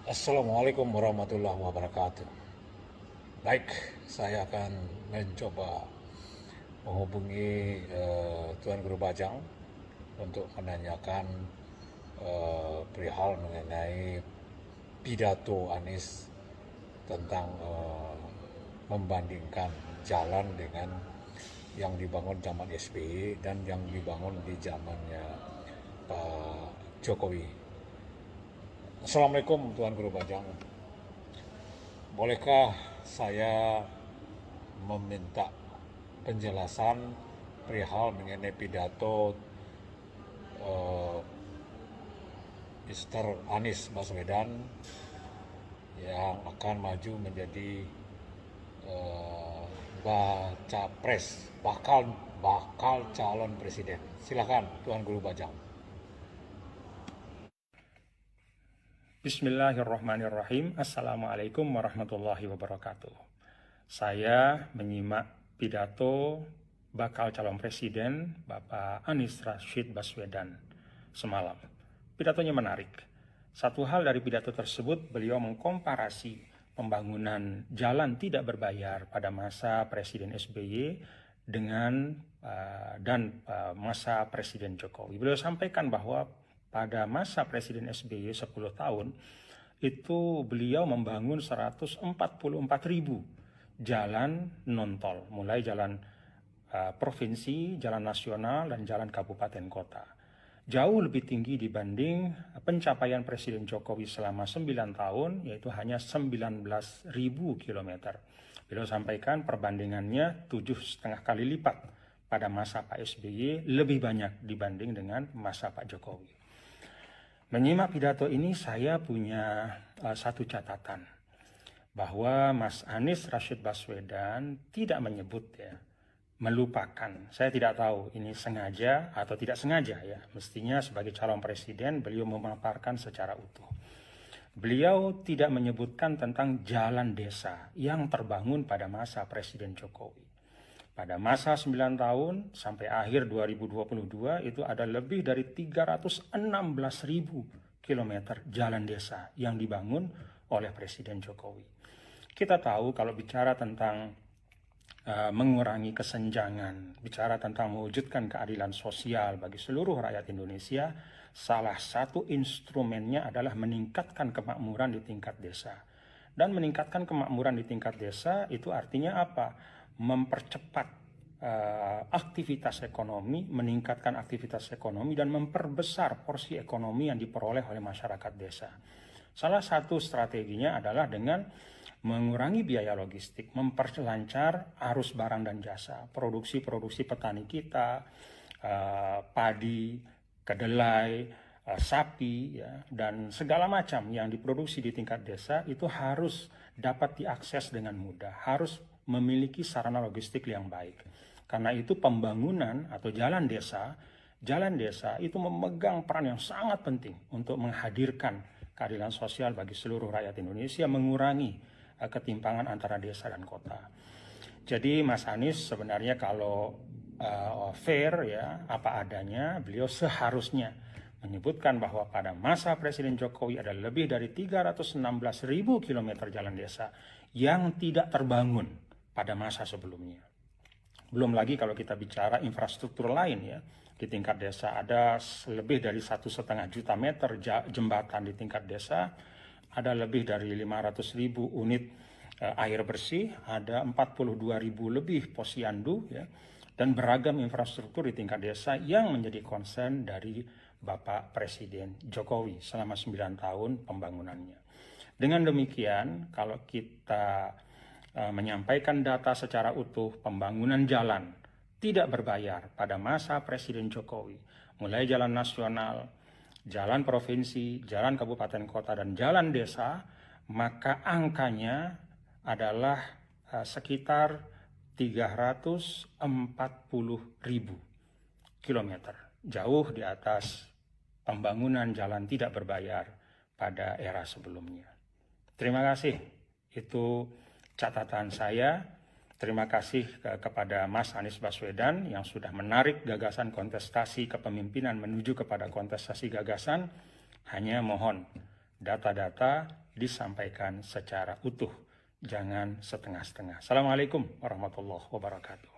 Assalamualaikum warahmatullahi wabarakatuh. Baik, saya akan mencoba menghubungi Tuan Guru Bajang untuk menanyakan perihal mengenai pidato Anies tentang membandingkan jalan dengan yang dibangun zaman SBY dan yang dibangun di zamannya Pak Jokowi. Assalamualaikum Tuan Guru Bajang. Bolehkah saya meminta penjelasan perihal mengenai pidato eh, Mr. Anies Baswedan yang akan maju menjadi eh, baca pres, bakal calon presiden. Silakan Tuan Guru Bajang. Bismillahirrahmanirrahim. Assalamualaikum warahmatullahi wabarakatuh. Saya menyimak pidato bakal calon presiden Bapak Anies Rashid Baswedan semalam. Pidatonya menarik. Satu hal dari pidato tersebut, beliau mengkomparasi pembangunan jalan tidak berbayar pada masa Presiden SBY dengan masa Presiden Jokowi. Beliau sampaikan bahwa pada masa Presiden SBY 10 tahun, itu beliau membangun 144.000 jalan non-tol, mulai jalan provinsi, jalan nasional, dan jalan kabupaten kota. Jauh lebih tinggi dibanding pencapaian Presiden Jokowi selama 9 tahun, yaitu hanya 19.000 kilometer. Beliau sampaikan perbandingannya 7,5 kali lipat pada masa Pak SBY, lebih banyak dibanding dengan masa Pak Jokowi. Menyimak pidato ini saya punya satu catatan, bahwa Mas Anies Rashid Baswedan tidak menyebut melupakan. Saya tidak tahu ini sengaja atau tidak sengaja ya. Mestinya sebagai calon presiden beliau memaparkan secara utuh. Beliau tidak menyebutkan tentang jalan desa yang terbangun pada masa Presiden Jokowi. Pada masa 9 tahun sampai akhir 2022 itu ada lebih dari 316.000 kilometer jalan desa yang dibangun oleh Presiden Jokowi. Kita tahu kalau bicara tentang mengurangi kesenjangan, bicara tentang mewujudkan keadilan sosial bagi seluruh rakyat Indonesia, salah satu instrumennya adalah meningkatkan kemakmuran di tingkat desa. Dan meningkatkan kemakmuran di tingkat desa itu artinya apa? Mempercepat aktivitas ekonomi, meningkatkan aktivitas ekonomi, dan memperbesar porsi ekonomi yang diperoleh oleh masyarakat desa. Salah satu strateginya adalah dengan mengurangi biaya logistik, memperlancar arus barang dan jasa, produksi petani kita, padi, kedelai, sapi, ya, dan segala macam yang diproduksi di tingkat desa itu harus dapat diakses dengan mudah, harus memiliki sarana logistik yang baik. Karena itu pembangunan atau jalan desa itu memegang peran yang sangat penting untuk menghadirkan keadilan sosial bagi seluruh rakyat Indonesia, mengurangi ketimpangan antara desa dan kota. Jadi Mas Anies sebenarnya kalau fair ya, apa adanya, beliau seharusnya menyebutkan bahwa pada masa Presiden Jokowi ada lebih dari 316.000 kilometer jalan desa yang tidak terbangun pada masa sebelumnya. Belum lagi kalau kita bicara infrastruktur lain ya, di tingkat desa ada lebih dari 1,5 juta meter jembatan di tingkat desa, ada lebih dari 500.000 unit air bersih, ada 42.000 lebih posyandu ya, dan beragam infrastruktur di tingkat desa yang menjadi concern dari Bapak Presiden Jokowi selama 9 tahun pembangunannya. Dengan demikian, kalau kita menyampaikan data secara utuh, pembangunan jalan tidak berbayar pada masa Presiden Jokowi, mulai jalan nasional, jalan provinsi, jalan kabupaten kota, dan jalan desa, maka angkanya adalah sekitar 340.000 kilometer, jauh di atas pembangunan jalan tidak berbayar pada era sebelumnya. Terima kasih, itu catatan saya. Terima kasih kepada Mas Anies Baswedan yang sudah menarik gagasan kontestasi kepemimpinan menuju kepada kontestasi gagasan. Hanya mohon data-data disampaikan secara utuh, jangan setengah-setengah. Assalamualaikum warahmatullahi wabarakatuh.